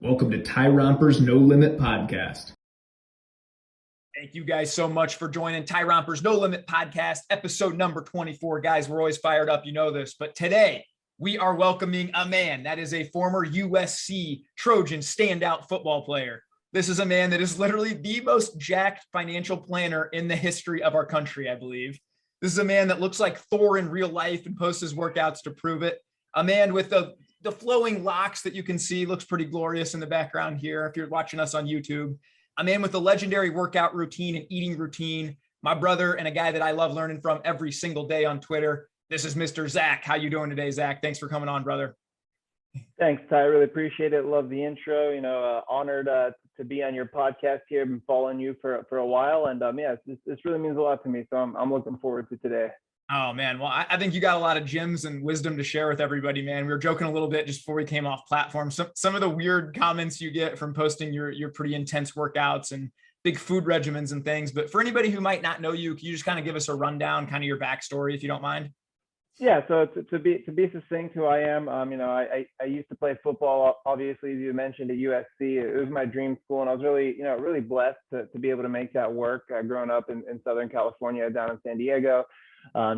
Welcome to Tyromper's No Limit Podcast. Thank you guys so much for joining Tyromper's No Limit Podcast, episode number 24. Guys, we're always fired up, you know this, but today we are welcoming a man that is a former USC Trojan standout football player. This is a man that is literally the most jacked financial planner in the history of our country, I believe. This is a man that looks like Thor in real life and posts his workouts to prove it. A man with the flowing locks that you can see, looks pretty glorious in the background here if you're watching us on YouTube. A man with a legendary workout routine and eating routine. My brother and a guy that I love learning from every single day on Twitter. This is Mr. Zack. How you doing today, Zack? Thanks for coming on, brother. Thanks, Ty. I really appreciate it. Love the intro. Honored to be on your podcast here. Been following you for a while, and this really means a lot to me. So I'm looking forward to today. Oh man, well I think you got a lot of gems and wisdom to share with everybody, man. We were joking a little bit just before we came off platform. Some of the weird comments you get from posting your pretty intense workouts and big food regimens and things. But for anybody who might not know you, can you just kind of give us a rundown, kind of your backstory, if you don't mind? Yeah, so to be succinct, who I am, I used to play football. Obviously, as you mentioned, at USC, it was my dream school, and I was really blessed to be able to make that work. Growing up in Southern California, down in San Diego,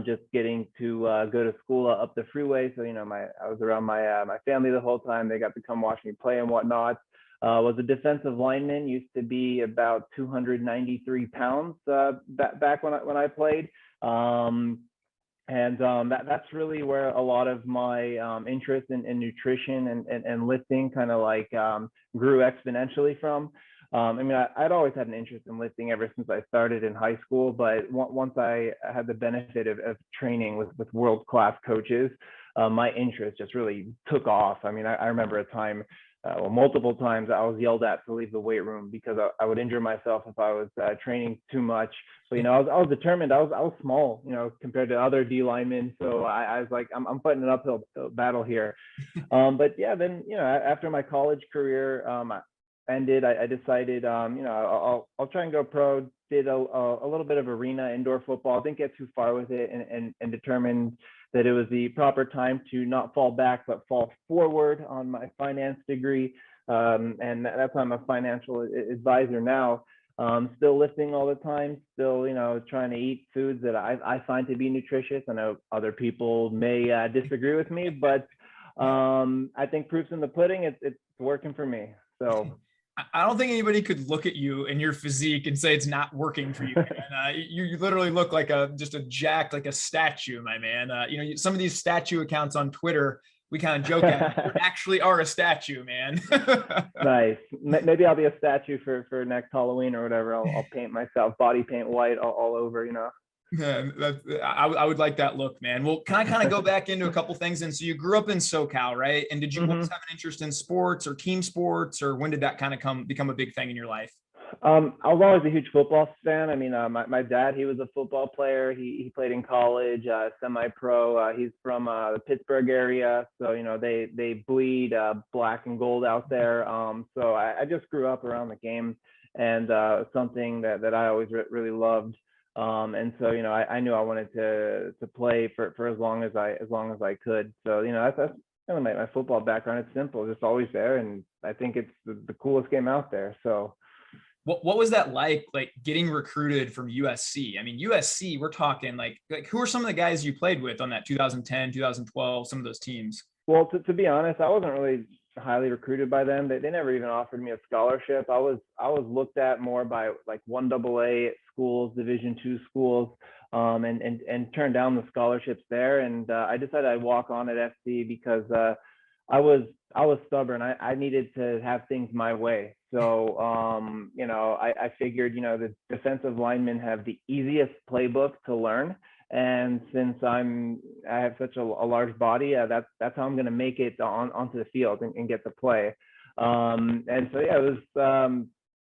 just getting to go to school up the freeway. So I was around my family the whole time. They got to come watch me play and whatnot. Was a defensive lineman. Used to be about 293 pounds back when I played. That's really where a lot of my interest in nutrition and lifting kind of grew exponentially from. I'd always had an interest in lifting ever since I started in high school, but once I had the benefit of training with world-class coaches, my interest just really took off. I remember a time, multiple times, I was yelled at to leave the weight room because I would injure myself if I was training too much. But I was determined. I was small, compared to other D linemen. So I was like, I'm fighting an uphill battle here. But yeah, then after my college career ended, I decided I'll try and go pro. Did a little bit of arena indoor football. Didn't get too far with it, and determined that it was the proper time to not fall back but fall forward on my finance degree. And that's why I'm a financial advisor now. Still lifting all the time, still trying to eat foods that I find to be nutritious. I know other people may disagree with me, but I think proof's in the pudding. It's working for me. So I don't think anybody could look at you and your physique and say it's not working for you, man. You literally look like just a jacked, like a statue, my man. Some of these statue accounts on Twitter, we kind of joke at, you actually are a statue, man. Nice. Maybe I'll be a statue for next Halloween or whatever. I'll paint myself, body paint white all over, Yeah, I would like that look, man. Well, can I kind of go back into a couple things? And so you grew up in SoCal, right? And did you always have an interest in sports or team sports, or when did that kind of become a big thing in your life? I was always a huge football fan. My dad, he was a football player. He played in college, semi-pro. He's from the Pittsburgh area, so they bleed black and gold out there. So I just grew up around the game, and something that I always really loved. And so I knew I wanted to play for as long as I could. So that's kind of my football background. It's simple, just always there, and I think it's the coolest game out there. So. What was that like getting recruited from USC? I mean, USC, we're talking like who are some of the guys you played with on that 2010, 2012, some of those teams? Well, to be honest, I wasn't really highly recruited by them. They never even offered me a scholarship. I was looked at more by like 1AA schools, Division II schools, and turned down the scholarships there. And I decided I'd walk on at FC because I was stubborn. I needed to have things my way. So I figured the defensive linemen have the easiest playbook to learn, and since I have such a large body, that's how I'm going to make it onto the field and get to play. And so yeah, it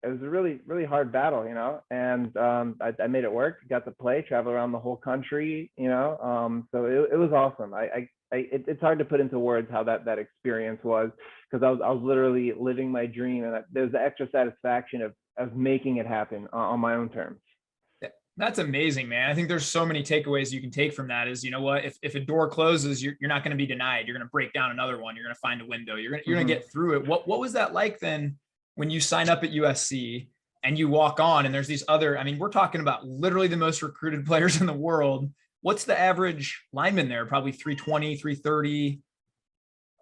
was a really hard battle, and I made it work. Got to play, travel around the whole country, so it was awesome. It's hard to put into words how that experience was, because I was literally living my dream, and there's the extra satisfaction of making it happen on my own terms. That's amazing, man. I think there's so many takeaways you can take from that is, you know what, if a door closes, you're not going to be denied. You're going to break down another one. You're going to find a window. You're going to get through it. What was that like then when you sign up at USC and you walk on and there's these other, I mean, we're talking about literally the most recruited players in the world. What's the average lineman there? Probably 320, 330.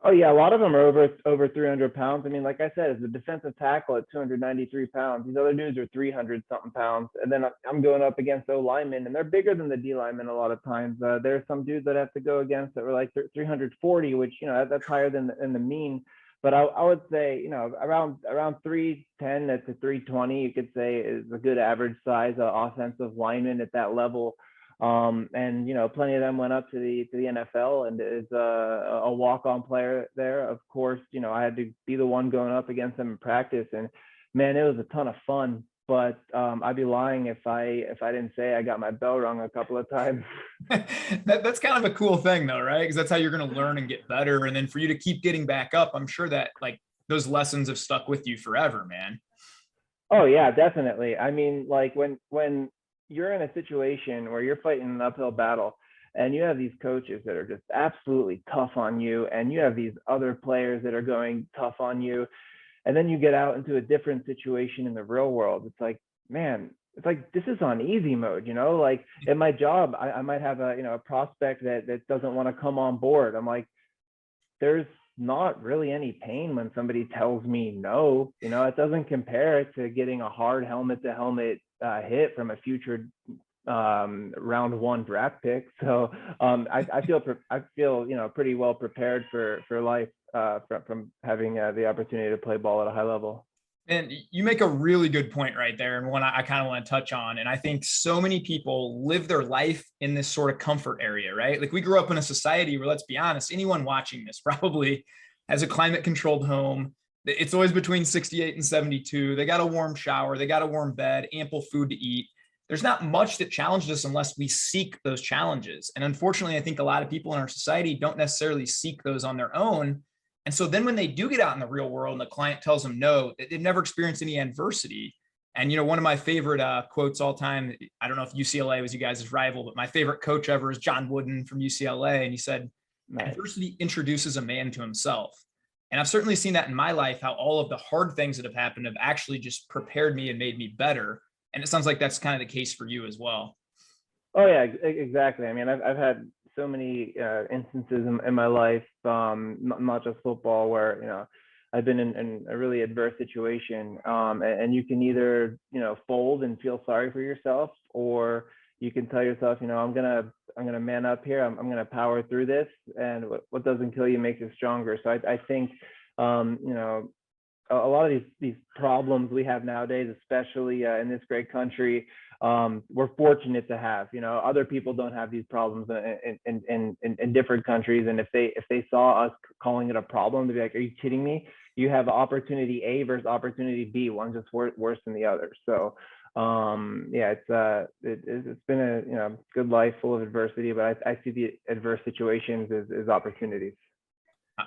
Oh yeah, a lot of them are over 300 pounds. I mean, like I said, as a defensive tackle at 293 pounds, these other dudes are 300 something pounds. And then I'm going up against O linemen, and they're bigger than the D linemen a lot of times. There's some dudes that I have to go against that were like 340, which that's higher than the mean. But I would say around 310 to 320, you could say is a good average size offensive lineman at that level. And plenty of them went up to the NFL and is a walk-on player there. Of course, I had to be the one going up against them in practice, and man, it was a ton of fun. But I'd be lying if I didn't say I got my bell rung a couple of times. That's kind of a cool thing though, right? Because that's how you're going to learn and get better. And then for you to keep getting back up, I'm sure that like those lessons have stuck with you forever, man. Oh yeah, definitely. I mean, like when you're in a situation where you're fighting an uphill battle and you have these coaches that are just absolutely tough on you, and you have these other players that are going tough on you, and then you get out into a different situation in the real world, it's like, man, it's like this is on easy mode. Like at my job, I might have a prospect that doesn't want to come on board. I'm like, there's not really any pain when somebody tells me no. It doesn't compare to getting a hard helmet to helmet hit from a future round one draft pick. So I feel pretty well prepared for life from having the opportunity to play ball at a high level. And you make a really good point right there, and one I kind of want to touch on. And I think so many people live their life in this sort of comfort area, right? Like we grew up in a society where, let's be honest, anyone watching this probably has a climate controlled home. It's always between 68 and 72. They got a warm shower, they got a warm bed, ample food to eat. There's not much that challenges us unless we seek those challenges. And unfortunately, I think a lot of people in our society don't necessarily seek those on their own. And so then when they do get out in the real world and the client tells them no, they've never experienced any adversity. And, one of my favorite quotes all time, I don't know if UCLA was you guys' rival, but my favorite coach ever is John Wooden from UCLA. And he said, nice. Adversity introduces a man to himself. And I've certainly seen that in my life, how all of the hard things that have happened have actually just prepared me and made me better. And it sounds like that's kind of the case for you as well. Oh yeah, exactly. I mean, I've had so many instances in my life, not just football, where I've been in a really adverse situation, and you can either fold and feel sorry for yourself, or you can tell yourself, I'm gonna man up here. I'm gonna power through this, and what doesn't kill you makes you stronger. So I think a lot of these problems we have nowadays, especially in this great country, we're fortunate to have. Other people don't have these problems in different countries, and if they saw us calling it a problem, they'd be like, "Are you kidding me? You have opportunity A versus opportunity B. One's just worse than the other." So yeah, it's been a good life full of adversity, but I see the adverse situations as opportunities.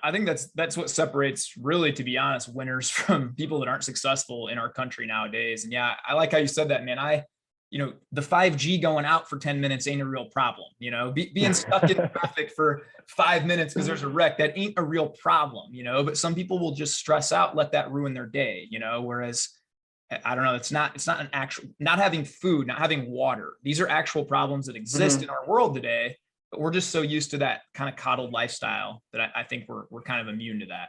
I think that's what separates, really, to be honest, winners from people that aren't successful in our country nowadays. And yeah, I like how you said that, man. The 5G going out for 10 minutes ain't a real problem. Being stuck in traffic for 5 minutes because there's a wreck, that ain't a real problem, but some people will just stress out, let that ruin their day, whereas I don't know, it's not an actual, not having food, not having water. These are actual problems that exist in our world today. But we're just so used to that kind of coddled lifestyle that I think we're kind of immune to that.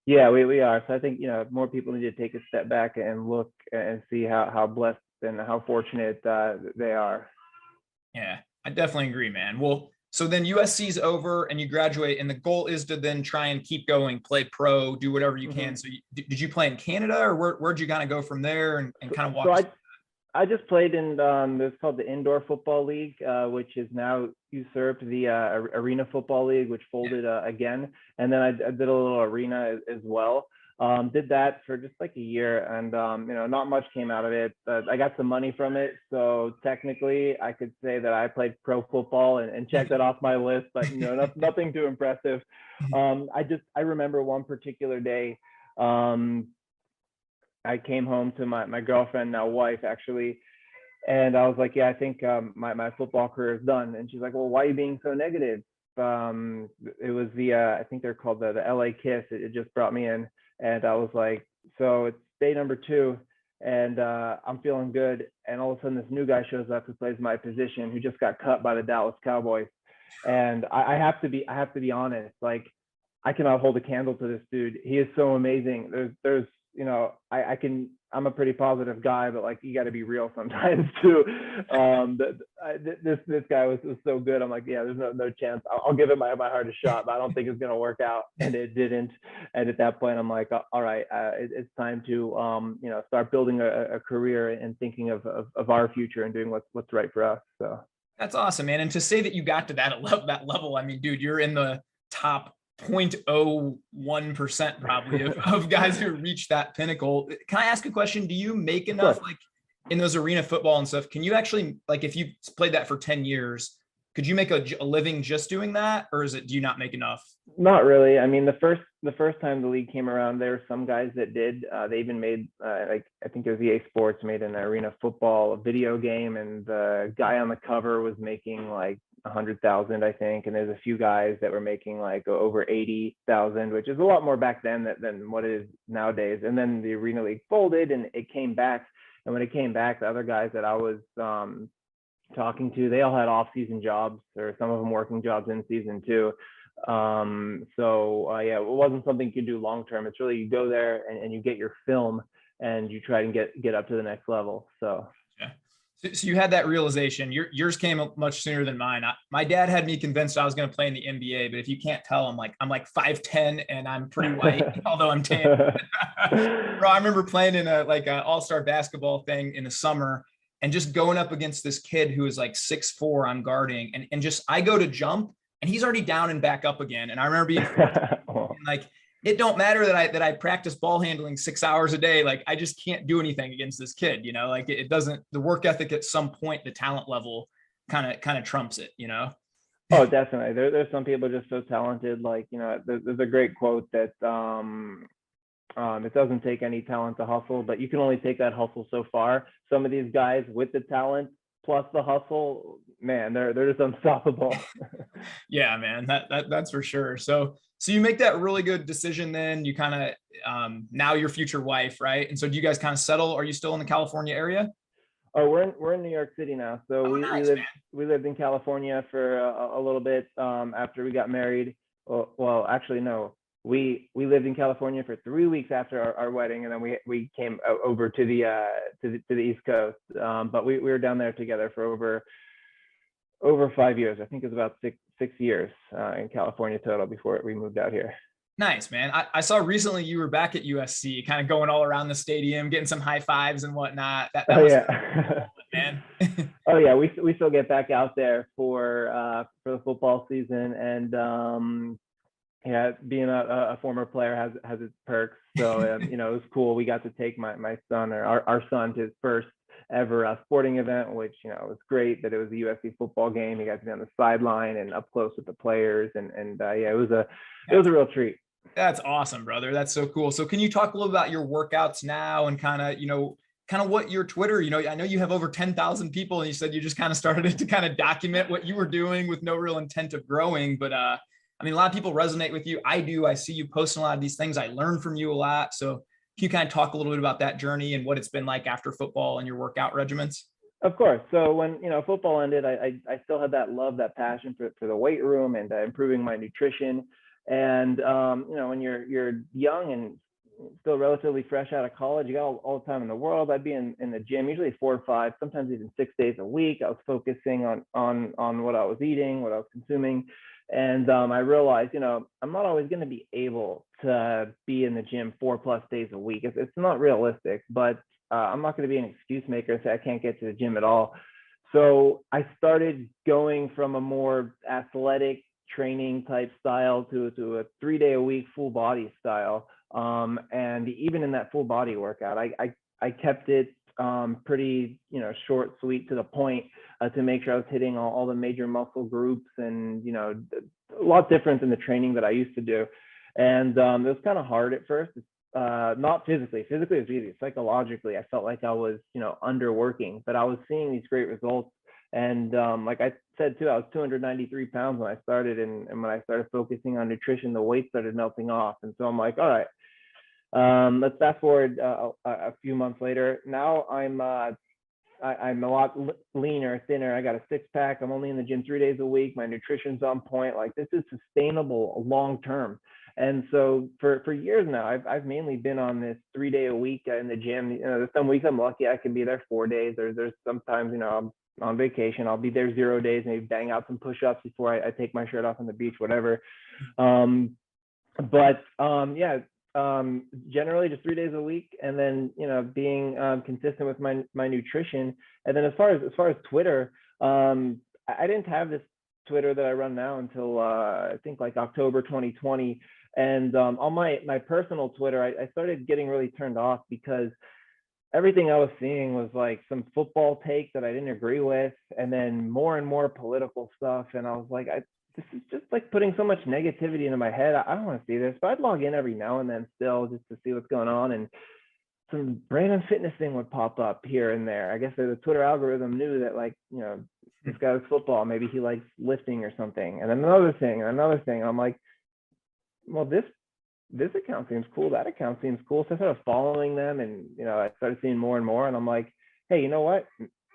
Yeah, we are. So I think, more people need to take a step back and look and see how blessed and how fortunate they are. Yeah, I definitely agree, man. Well, so then USC's over and you graduate, and the goal is to then try and keep going, play pro, do whatever you can. So did you play in Canada, or where'd you kind of go from there and kind of walk? So I just played in it's called the Indoor Football League, which is now usurped the Arena Football League, which folded again. And then I did a little arena as well. Did that for just like a year, and not much came out of it, but I got some money from it. So technically I could say that I played pro football and checked that off my list, but nothing too impressive. I remember one particular day, I came home to my girlfriend, now wife actually, And I was like, yeah, I think my football career is done. And she's like, well, why are you being so negative? It was I think they're called the LA Kiss. It just brought me in, and I was like, so it's day number 2, and I'm feeling good. And all of a sudden, this new guy shows up who plays my position, who just got cut by the Dallas Cowboys. And I have to be honest. Like, I cannot hold a candle to this dude. He is so amazing. There's I'm a pretty positive guy, but like, you got to be real sometimes too. This guy was so good. I'm like, yeah, there's no chance. I'll give it my hardest shot, but I don't think it's gonna work out. And it didn't. And at that point, I'm like, all right, it's time to start building a career and thinking of our future and doing what's right for us. So That's awesome, man. And to say that you got to that level, I mean, dude, you're in the top 0.01% probably of guys who reach that pinnacle. Can I ask a question? Do you make enough, like in those arena football and stuff? Can you actually, like, if you played that for 10 years, could you make a living just doing that? Or do you not make enough? Not really. I mean, the first time the league came around, there were some guys that did. They even made like, I think it was EA Sports made an arena football video game, and the guy on the cover was making like 100,000, I think. And there's a few guys that were making like over 80,000, which is a lot more back then than what it is nowadays. And then the arena league folded, and it came back. And when it came back, the other guys that I was talking to, they all had off-season jobs, or some of them working jobs in season too. Yeah, it wasn't something you could do long term. It's really, you go there and you get your film and you try and get up to the next level. So yeah. So you had that realization. Yours came much sooner than mine. My dad had me convinced I was going to play in the NBA, but if you can't tell, I'm like 5'10" and I'm pretty white, although I'm tan. Bro, I remember playing in a all-star basketball thing in the summer, and just going up against this kid who was like 6'4" I'm guarding, and just, I go to jump and he's already down and back up again. And I remember being like, it don't matter that I practice ball handling 6 hours a day. Like, I just can't do anything against this kid, like it doesn't, the work ethic at some point, the talent level kind of trumps it, Oh, definitely. There's some people just so talented. Like, there's a great quote that it doesn't take any talent to hustle, but you can only take that hustle so far. Some of these guys with the talent plus the hustle, man, they're just unstoppable. Yeah, man, that's for sure. So you make that really good decision. Then you kind of, now your future wife, right? And so do you guys kind of settle? Are you still in the California area? Oh, we're in New York City now. So we lived in California for a little bit after we got married. Well, actually, no. We lived in California for 3 weeks after our wedding, and then we came over to the East Coast. But we were down there together for over 5 years. I think it was about six years in California total before we moved out here. Nice, man. I saw recently you were back at USC, kind of going all around the stadium, getting some high fives and whatnot. That yeah, man. Oh yeah, we still get back out there for the football season, and yeah, being a former player has its perks. So it was cool. We got to take my son, or our son, to his first ever sporting event, which was great. That it was a USC football game. He got to be on the sideline and up close with the players, and yeah, it was a real treat. That's awesome, brother. That's so cool. So can you talk a little about your workouts now, and kind of what your Twitter, I know you have over 10,000 people, and you said you just kind of started it to kind of document what you were doing with no real intent of growing. But I mean, a lot of people resonate with you. I do. I see you posting a lot of these things. I learn from you a lot. So can you kind of talk a little bit about that journey and what it's been like after football and your workout regimens? Of course. So when football ended, I still had that love, that passion for the weight room and improving my nutrition. And when you're young and still relatively fresh out of college, you got all the time in the world. I'd be in the gym usually 4 or 5, sometimes even 6 days a week. I was focusing on what I was eating, what I was consuming. And I realized, I'm not always going to be able to be in the gym 4+ days a week. It's not realistic, but I'm not going to be an excuse maker and say I can't get to the gym at all. So I started going from a more athletic training type style to a 3-day-a-week full body style. And even in that full body workout, I kept it pretty, short, sweet, to the point, to make sure I was hitting all the major muscle groups, and, a lot different than the training that I used to do. And it was kind of hard at first. not physically. Physically it was easy. Psychologically, I felt like I was, underworking, but I was seeing these great results. And like I said too, I was 293 pounds when I started, and when I started focusing on nutrition, the weight started melting off. And so I'm like, all right, let's fast forward a few months later. Now I'm a lot leaner, thinner. I got a 6-pack. I'm only in the gym 3 days a week. My nutrition's on point. Like, this is sustainable long term. And so for years now, I've mainly been on this 3-day a week in the gym. There's some weeks I'm lucky I can be there 4 days. There's sometimes, I'm on vacation. I'll be there 0 days, maybe bang out some push-ups before I take my shirt off on the beach, whatever. Generally just 3 days a week, and then being consistent with my nutrition. And then as far as Twitter, I didn't have this Twitter that I run now until I think like October 2020. And on my personal Twitter, I started getting really turned off because everything I was seeing was like some football take that I didn't agree with, and then more and more political stuff. And I was like, this is just like putting so much negativity into my head. I don't want to see this, but I'd log in every now and then still just to see what's going on. And some random fitness thing would pop up here and there. I guess the Twitter algorithm knew that, like, this guy likes football, maybe he likes lifting or something. And then another thing and another thing. I'm like, well, this account seems cool. That account seems cool. So I started following them, and, I started seeing more and more, and I'm like, hey, you know what?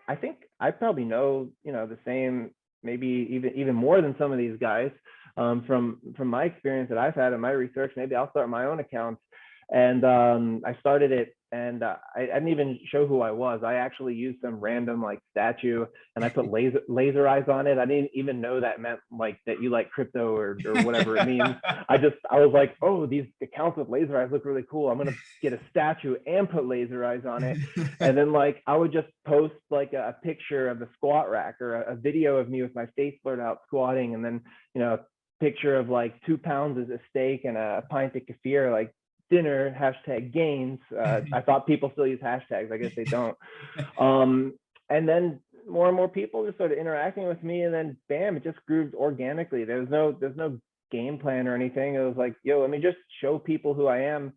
I think I probably know, the same, maybe even more than some of these guys, from my experience that I've had in my research. Maybe I'll start my own account. And I started it, and I didn't even show who I was. I actually used some random like statue, and I put laser eyes on it. I didn't even know that meant like that you like crypto or whatever it means. I was like, oh, these accounts with laser eyes look really cool. I'm gonna get a statue and put laser eyes on it. And then like I would just post like a picture of the squat rack, or a video of me with my face blurred out squatting, and then a picture of like 2 pounds as a steak and a pint of kefir, like dinner, #gains. I thought people still use hashtags. I guess they don't. And then more and more people just started interacting with me, and then bam, it just grew organically. There's no game plan or anything. It was like, yo, let me just show people who I am,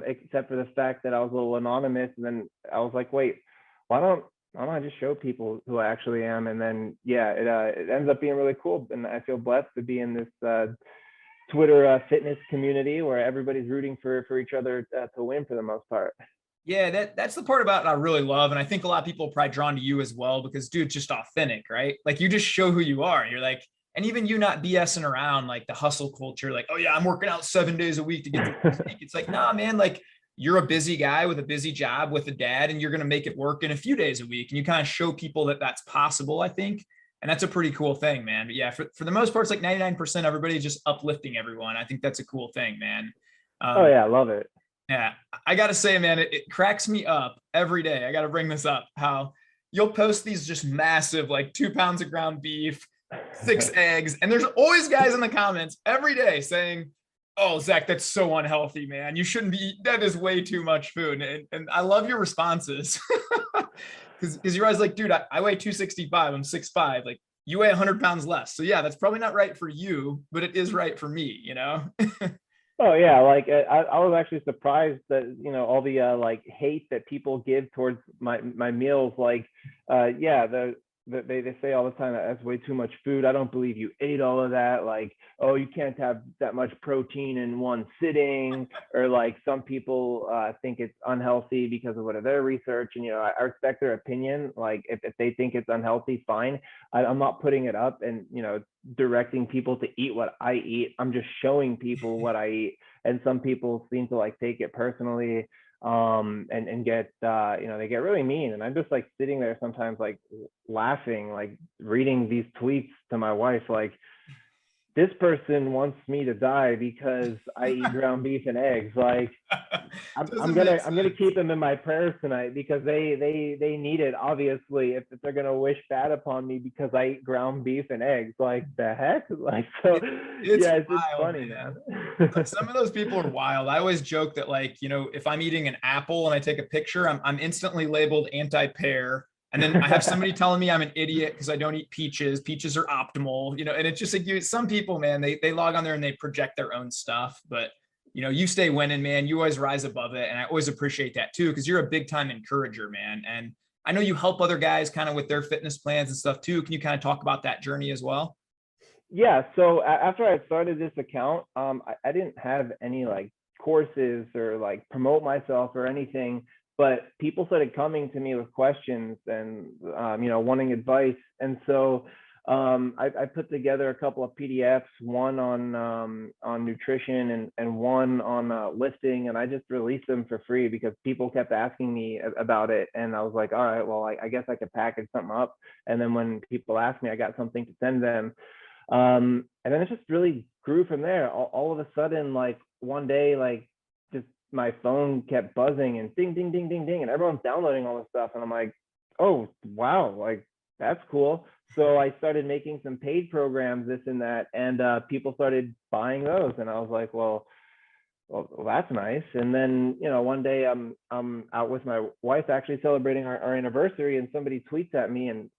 except for the fact that I was a little anonymous. And then I was like, wait, why don't I just show people who I actually am? And then it ends up being really cool, and I feel blessed to be in this Twitter fitness community where everybody's rooting for each other to win for the most part. Yeah, that's the part about it I really love. And I think a lot of people are probably drawn to you as well, because dude, just authentic, right? Like, you just show who you are. You're like, and even you not BSing around like the hustle culture, like, oh yeah, I'm working out 7 days a week to get to this week. It's like, nah, man, like, you're a busy guy with a busy job with a dad, and you're going to make it work in a few days a week. And you kind of show people that that's possible, I think. And that's a pretty cool thing, man. But yeah, for the most part, it's like 99% everybody just uplifting everyone. I think that's a cool thing, man. Oh yeah, I love it. Yeah, I got to say, man, it cracks me up every day. I got to bring this up, how you'll post these just massive, like 2 pounds of ground beef, 6 eggs. And there's always guys in the comments every day saying, oh, Zach, that's so unhealthy, man. You shouldn't be, that is way too much food. And I love your responses. Because you're always like, dude, I weigh 265, I'm 6'5", like, you weigh 100 pounds less. So yeah, that's probably not right for you, but it is right for me, Oh yeah, like I was actually surprised that all the like hate that people give towards my meals. Like they say all the time that that's way too much food. I don't believe you ate all of that. Like, oh, you can't have that much protein in one sitting. Or like some people think it's unhealthy because of their research. And I respect their opinion. Like if they think it's unhealthy, fine. I'm not putting it up and directing people to eat what I eat. I'm just showing people what I eat. And some people seem to like take it personally. And get they get really mean, and I'm just like sitting there sometimes like laughing, like reading these tweets to my wife, like, this person wants me to die because I eat ground beef and eggs. Like, I'm gonna keep them in my prayers tonight, because they need it, obviously, if they're gonna wish bad upon me because I eat ground beef and eggs. Like, the heck? Like, so it's wild, funny, man. Some of those people are wild. I always joke that, like, if I'm eating an apple and I take a picture, I'm instantly labeled anti-pear. And then I have somebody telling me I'm an idiot because I don't eat peaches. Peaches are optimal, and it's just like, some people, man, they log on there and they project their own stuff. But you stay winning, man. You always rise above it. And I always appreciate that too, because you're a big time encourager, man. And I know you help other guys kind of with their fitness plans and stuff too. Can you kind of talk about that journey as well? Yeah. So after I started this account, I didn't have any like courses or like promote myself or anything, but people started coming to me with questions and, wanting advice. And so I put together a couple of PDFs, one on nutrition and one on lifting, and I just released them for free because people kept asking me about it, and I was like, all right, well, I guess I could package something up, and then when people asked me, I got something to send them, and then it just really grew from there. All of a sudden, like one day, like just my phone kept buzzing and ding, ding, ding, ding, ding, and everyone's downloading all this stuff, and I'm like, oh wow, like that's cool. So I started making some paid programs, this and that, and people started buying those, and I was like, well, that's nice. And then, one day I'm out with my wife actually celebrating our anniversary, and somebody tweets at me and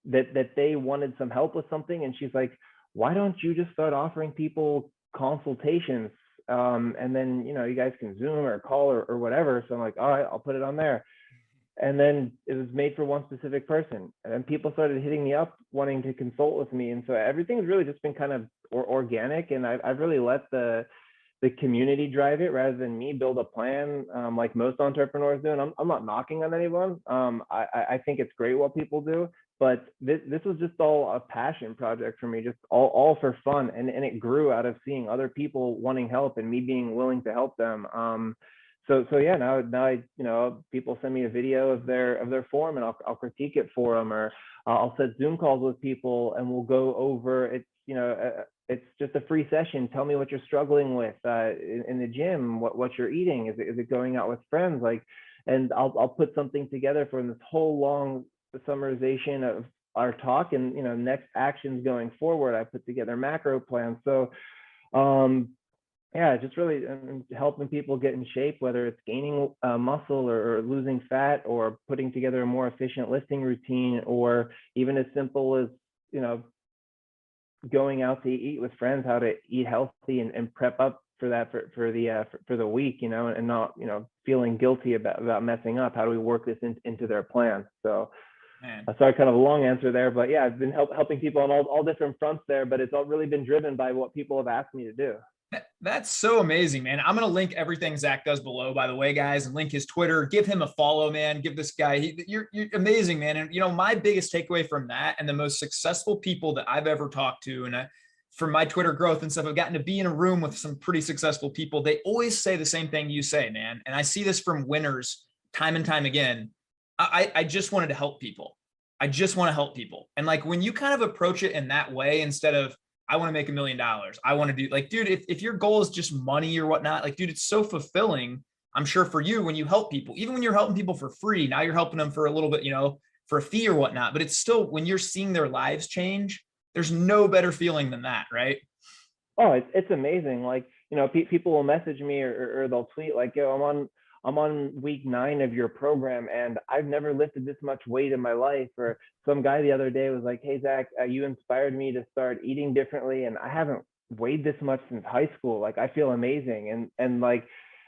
that they wanted some help with something, and she's like, why don't you just start offering people consultations, and then you guys can Zoom or call or whatever. So I'm like, all right, I'll put it on there. And then it was made for one specific person, and then people started hitting me up wanting to consult with me, and so everything's really just been kind of organic, and I've really let the community drive it rather than me build a plan, like most entrepreneurs do. And I'm not knocking on anyone. I think it's great what people do, but this was just all a passion project for me, just all for fun, and it grew out of seeing other people wanting help and me being willing to help them. So yeah, now I, people send me a video of their form, and I'll critique it for them, or I'll set Zoom calls with people and we'll go over it. It's just a free session. Tell me what you're struggling with in the gym, what you're eating. Is it going out with friends? And I'll put something together for this whole long summarization of our talk, and next actions going forward. I put together macro plans. So yeah, just really helping people get in shape, whether it's gaining muscle or losing fat, or putting together a more efficient lifting routine, or even as simple as going out to eat with friends, how to eat healthy and prep up for that for the week, and not feeling guilty about messing up. How do we work this into their plan? So sorry, kind of a long answer there, but yeah, I've been helping people on all different fronts there, but it's all really been driven by what people have asked me to do. That's so amazing, man. I'm going to link everything Zack does below, by the way, guys, and link his Twitter. Give him a follow, man. Give this guy, you're amazing, man. And, my biggest takeaway from that, and the most successful people that I've ever talked to, and from my Twitter growth and stuff, I've gotten to be in a room with some pretty successful people. They always say the same thing you say, man. And I see this from winners time and time again. I just wanted to help people. I just want to help people. And like, when you kind of approach it in that way, instead of, I want to make $1 million. I want to do, like, dude, if your goal is just money or whatnot, like, dude, it's so fulfilling. I'm sure for you, when you help people, even when you're helping people for free, now you're helping them for a little bit, for a fee or whatnot, but it's still, when you're seeing their lives change, there's no better feeling than that. Right. Oh, it's amazing. Like, people will message me or they'll tweet like, yo, I'm on week 9 of your program, and I've never lifted this much weight in my life. Or some guy the other day was like, hey, Zack, you inspired me to start eating differently, and I haven't weighed this much since high school. Like, I feel amazing. And like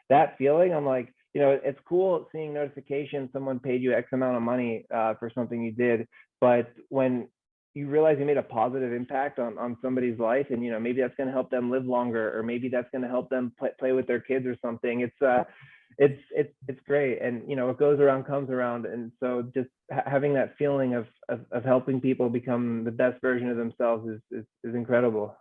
that feeling, I'm like, it's cool seeing notifications, someone paid you X amount of money for something you did. But when you realize you made a positive impact on somebody's life, and maybe that's going to help them live longer, or maybe that's going to help them play with their kids or something, it's great. And what goes around comes around. And so just having that feeling of helping people become the best version of themselves is incredible.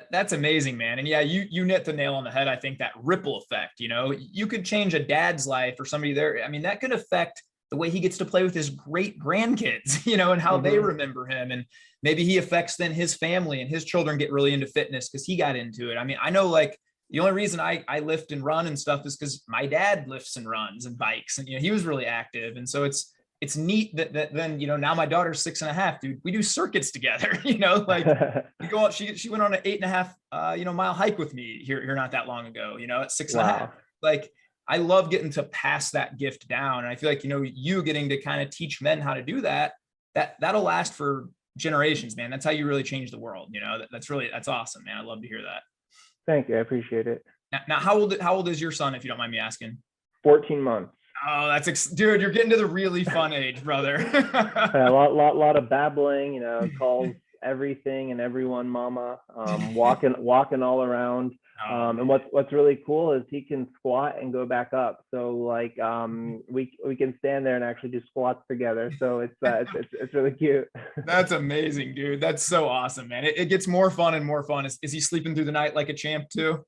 That's amazing, man. And yeah, you hit the nail on the head. I think that ripple effect, you could change a dad's life or somebody there. I mean, that could affect the way he gets to play with his great grandkids, and how they remember him. And maybe he affects then his family, and his children get really into fitness because he got into it. I mean, I know, like, the only reason I lift and run and stuff is because my dad lifts and runs and bikes, and he was really active. And so it's neat that then now my daughter's 6.5, dude. We do circuits together. Like, we go out. She went on an 8.5 mile hike with me here not that long ago. At 6.5. Wow. Like, I love getting to pass that gift down, and I feel like you getting to kind of teach men how to do that'll last for generations, man. That's how you really change the world. That's awesome, man. I love to hear that. Thank you. I appreciate it. Now, how old is your son, if you don't mind me asking? 14 months. Oh, dude, you're getting to the really fun age, brother. A lot of babbling, calls everything and everyone mama, walking all around. And what's really cool is he can squat and go back up. So like we can stand there and actually do squats together. So it's really cute. That's amazing, dude. That's so awesome, man. It gets more fun and more fun. Is he sleeping through the night like a champ too?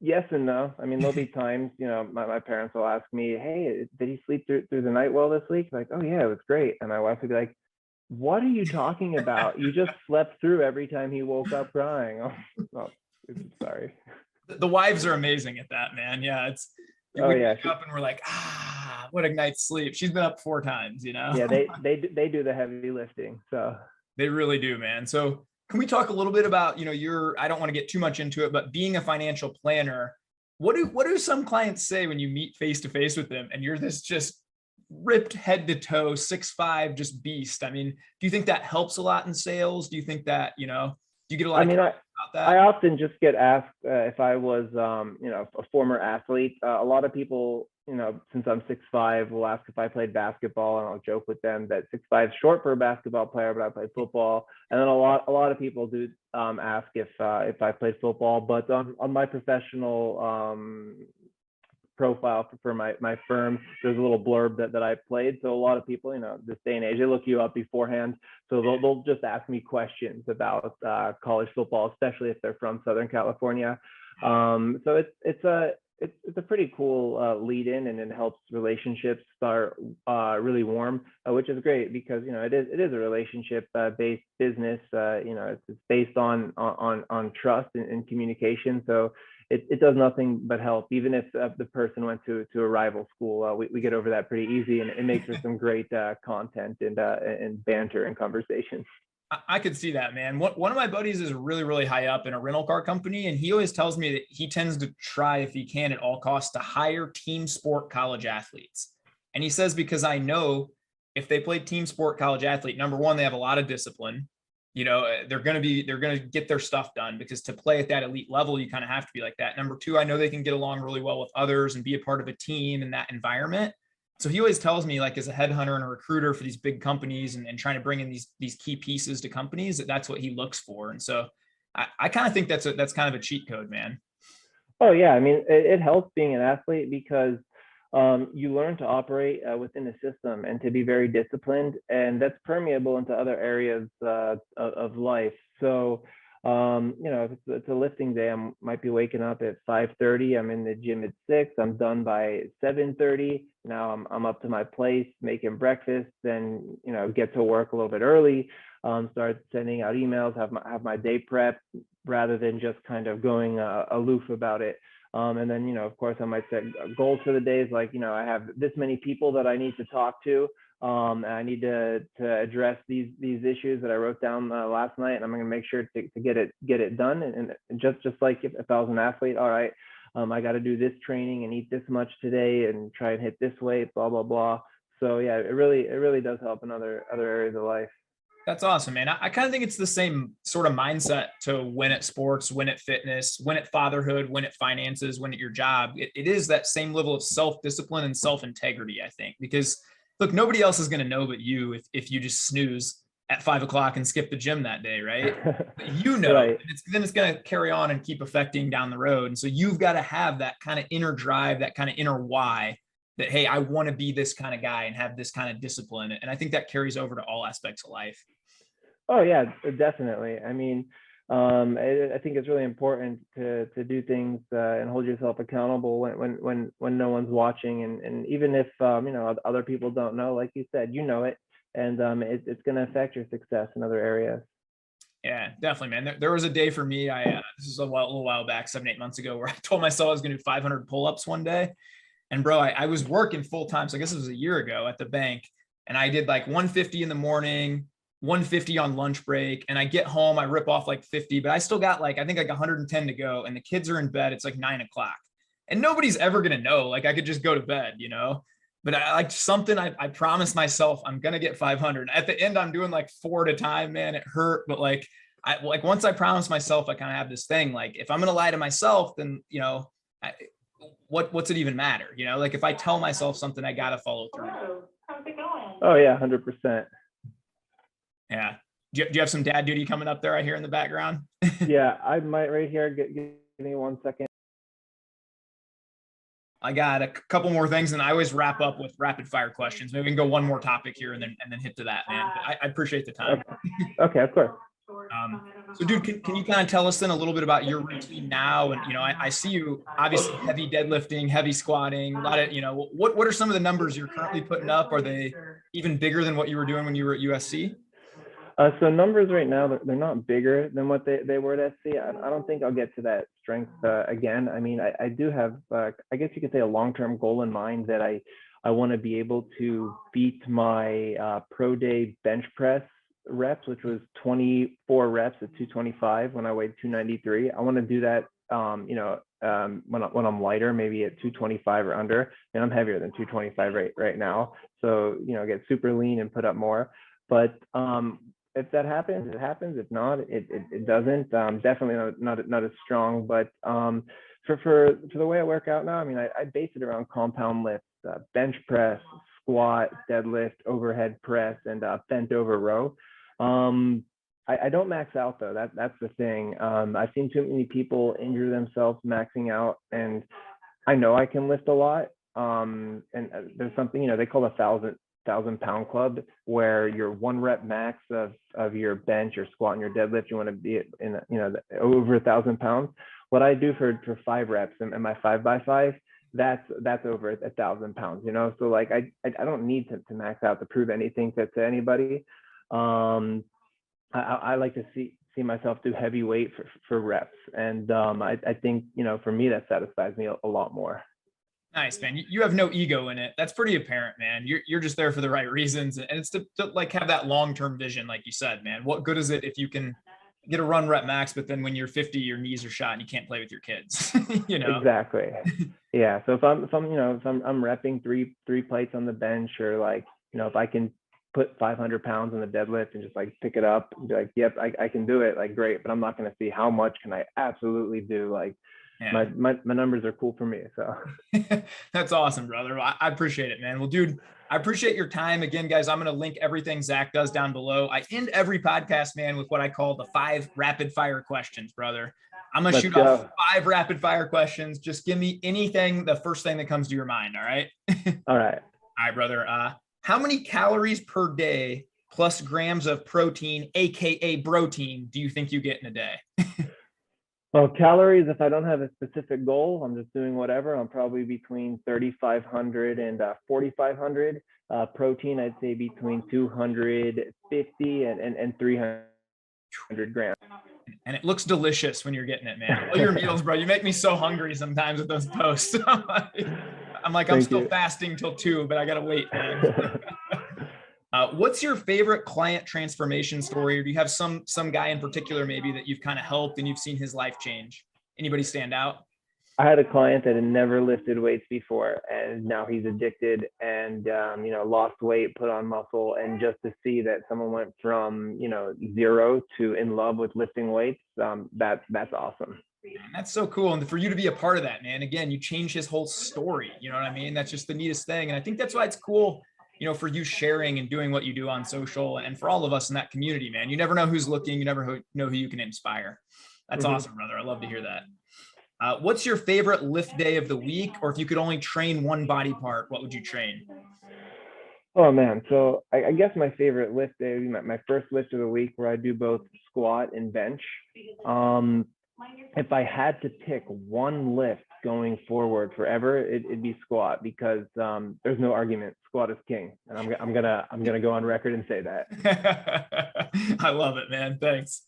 Yes and no. I mean, there'll be times, my parents will ask me, hey, did he sleep through the night well this week? Like, oh yeah, it was great. And my wife would be like, what are you talking about? You just slept through every time he woke up crying. Oh, sorry. The wives are amazing at that, man. Yeah, we wake up and we're like, what a night's sleep. She's been up 4 times, Yeah, they do the heavy lifting. So they really do, man. So can we talk a little bit about, I don't want to get too much into it, but being a financial planner, what do some clients say when you meet face to face with them and you're this just ripped head to toe, 6'5", just beast? I mean, do you think that helps a lot in sales? Do you think that, do you get a lot about that? I often just get asked if I was, a former athlete. A lot of people, since I'm 6'5", will ask if I played basketball, and I'll joke with them that 6'5" is short for a basketball player, but I played football. And then a lot of people do ask if I played football. But on my professional profile for my firm, there's a little blurb that I played. So a lot of people, this day and age, they look you up beforehand. So they'll just ask me questions about college football, especially if they're from Southern California. So it's a pretty cool lead in, and it helps relationships start really warm, which is great because it is a relationship based business. It's based on trust and communication. So it does nothing but help. Even if the person went to a rival school, we get over that pretty easy, and it makes for some great content and banter and conversation. I could see that, man. One of my buddies is really, really high up in a rental car company, and he always tells me that he tends to try, if he can at all costs, to hire team sport college athletes. And he says, because I know if they play team sport college athlete, number one, they have a lot of discipline. They're going to get their stuff done, because to play at that elite level, you kind of have to be like that. Number two, I know they can get along really well with others and be a part of a team in that environment. So he always tells me, like, as a headhunter and a recruiter for these big companies and trying to bring in these key pieces to companies, that's what he looks for. And so I kind of think that's kind of a cheat code, man. Oh yeah. I mean, it helps being an athlete because you learn to operate within a system and to be very disciplined, and that's permeable into other areas of life. So, if it's a lifting day, I might be waking up at 5:30. I'm in the gym at 6. I'm done by 7:30. Now I'm up to my place making breakfast. Then get to work a little bit early. Start sending out emails. Have my day prep rather than just kind of going aloof about it. And then, of course, I might set goals for the days. Like, I have this many people that I need to talk to. And I need to address these issues that I wrote down last night, and I'm going to make sure to get it done. And just like if I was an athlete, all right, I got to do this training and eat this much today and try and hit this weight, blah, blah, blah. So yeah, it really does help in other areas of life. That's awesome, man. I kind of think it's the same sort of mindset to win at sports, win at fitness, win at fatherhood, win at finances, win at your job. It is that same level of self-discipline and self-integrity, I think, because look, nobody else is going to know but you if you just snooze at 5 o'clock and skip the gym that day, right? Right. Then it's going to carry on and keep affecting down the road. And so you've got to have that kind of inner drive, that kind of inner why that, hey, I want to be this kind of guy and have this kind of discipline. And I think that carries over to all aspects of life. Oh yeah, definitely. I mean, I think it's really important to do things and hold yourself accountable when no one's watching, and even if other people don't know, like you said, it, and it's going to affect your success in other areas. Yeah, definitely, man. There was a day for me. This is a little while back, 7-8 months ago, where I told myself I was going to do 500 pull-ups one day, and bro, I was working full time, so I guess it was a year ago at the bank, and I did like 150 in the morning, 150 on lunch break, and I get home, I rip off like 50, but I still got I think 110 to go, and the kids are in bed. It's like 9 o'clock, and nobody's ever gonna know. Like, I could just go to bed, but I promised myself I'm gonna get 500. At the end, I'm doing like 4 at a time, man. It hurt, but I like once I promise myself, I kind of have this thing, like if I'm going to lie to myself, then, what's it even matter? Like if I tell myself something, I got to follow through. How's it going? Oh yeah, 100%. Yeah. Do you have some dad duty coming up there? I hear in the background. Yeah, I might right here. Give me 1 second. I got a couple more things, and I always wrap up with rapid fire questions. Maybe we can go one more topic here and then hit to that, man. But I appreciate the time. Okay, of course. So dude, can you kind of tell us then a little bit about your routine now? And, I see you obviously heavy deadlifting, heavy squatting, a lot of, what are some of the numbers you're currently putting up? Are they even bigger than what you were doing when you were at USC? So numbers right now, they're not bigger than what they were at SC. I don't think I'll get to that strength again. I mean, I do have, I guess you could say, a long-term goal in mind that I want to be able to beat my pro day bench press reps, which was 24 reps at 225 when I weighed 293. I want to do that, when I'm lighter, maybe at 225 or under, and I'm heavier than 225 right now. So, get super lean and put up more. But if that happens, it happens. If not, it doesn't. Definitely not as strong. But for the way I work out now, I mean, I base it around compound lifts, bench press, squat, deadlift, overhead press, and bent over row. I don't max out though. That's the thing. I've seen too many people injure themselves maxing out, and I know I can lift a lot. And there's something, they call a 1,000-pound club, where your 1 rep max of your bench, your squat, and your deadlift, you want to be in over 1,000 pounds. What I do for 5 reps and my 5x5, that's over 1,000 pounds. So like I don't need to max out to prove anything to anybody. I like to see myself do heavy weight for reps, and I think for me that satisfies me a lot more. Nice, man. You have no ego in it. That's pretty apparent, man. You're just there for the right reasons. And it's to like have that long-term vision, like you said, man. What good is it if you can get a run rep max, but then when you're 50, your knees are shot and you can't play with your kids? Exactly. Yeah. So if I'm repping three plates on the bench, or like, if I can put 500 pounds on the deadlift and just like pick it up and be like, yep, I can do it. Like, great. But I'm not going to see how much can I absolutely do. Like, yeah. My numbers are cool for me. So that's awesome, brother. I appreciate it, man. Well, dude, I appreciate your time. Again, guys, I'm going to link everything Zack does down below. I end every podcast, man, with what I call the 5 rapid fire questions, brother. I'm going to shoot off 5 rapid fire questions. Just give me anything, the first thing that comes to your mind. All right. All right. All right, brother. How many calories per day plus grams of protein, AKA protein, do you think you get in a day? Well, calories, if I don't have a specific goal, I'm just doing whatever, I'm probably between 3,500 and 4,500. Protein, I'd say between 250 and 300 grams. And it looks delicious when you're getting it, man. All your meals, bro. You make me so hungry sometimes with those posts. I'm still fasting till 2, but I got to wait, man. What's your favorite client transformation story? Or do you have some guy in particular maybe that you've kind of helped and you've seen his life change? Anybody stand out? I had a client that had never lifted weights before, and now he's addicted and, lost weight, put on muscle. And just to see that someone went from, 0 to in love with lifting weights, that's awesome. Man, that's so cool. And for you to be a part of that, man, again, you change his whole story. You know what I mean? That's just the neatest thing. And I think that's why it's cool, for you sharing and doing what you do on social, and for all of us in that community, man. You never know who's looking. You never know who you can inspire. That's awesome, brother. I love to hear that. What's your favorite lift day of the week? Or if you could only train one body part, what would you train? Oh man. So I guess my favorite lift day would be my first lift of the week, where I do both squat and bench. If I had to pick one lift going forward forever, it'd be squat, because there's no argument. Squat is king, and I'm gonna go on record and say that. I love it, man. Thanks.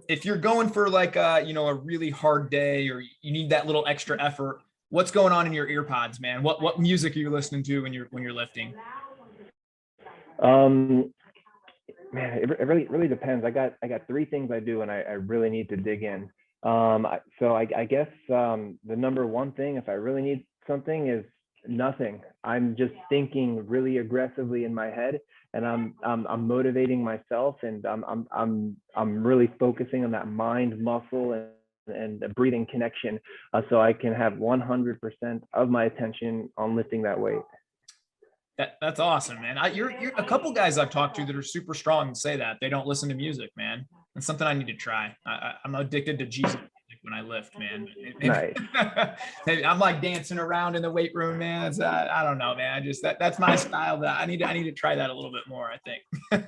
If you're going for like a really hard day, or you need that little extra effort, what's going on in your ear pods, man? What music are you listening to when you're lifting? Man, it really depends. I got 3 things I do, and I really need to dig in. So I guess the number one thing, if I really need something, is nothing. I'm just thinking really aggressively in my head, and I'm motivating myself, and I'm really focusing on that mind muscle and the breathing connection, so I can have 100% of my attention on lifting that weight. That's awesome, man. You're a couple guys I've talked to that are super strong and say that they don't listen to music, man. That's something I need to try. I'm addicted to Jesus music when I lift, man. Nice. Maybe I'm like dancing around in the weight room, man. It's, I don't know, man. That's my style. That I need to try that a little bit more, I think.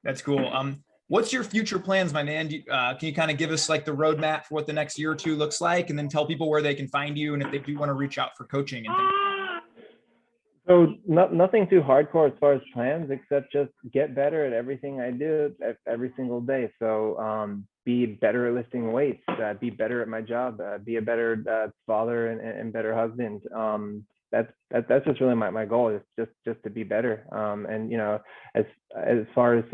That's cool. What's your future plans, my man? Can you kind of give us like the roadmap for what the next year or two looks like, and then tell people where they can find you and if they do want to reach out for coaching and things? So nothing too hardcore as far as plans, except just get better at everything I do every single day. So be better at lifting weights, be better at my job, be a better father and better husband. That's just really my goal, is just to be better. And as far as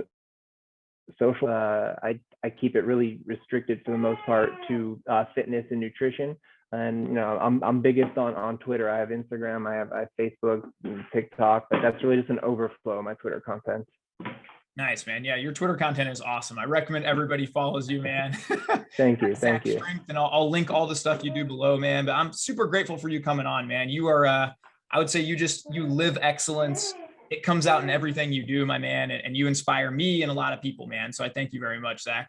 social, I keep it really restricted for the most part to fitness and nutrition. And I'm biggest on Twitter. I have Instagram, I have Facebook, and TikTok, but that's really just an overflow of my Twitter content. Nice, man. Yeah, your Twitter content is awesome. I recommend everybody follows you, man. Thank you. Thank you. And I'll link all the stuff you do below, man. But I'm super grateful for you coming on, man. You are, I would say you live excellence. It comes out in everything you do, my man. And you inspire me and a lot of people, man. So I thank you very much, Zach.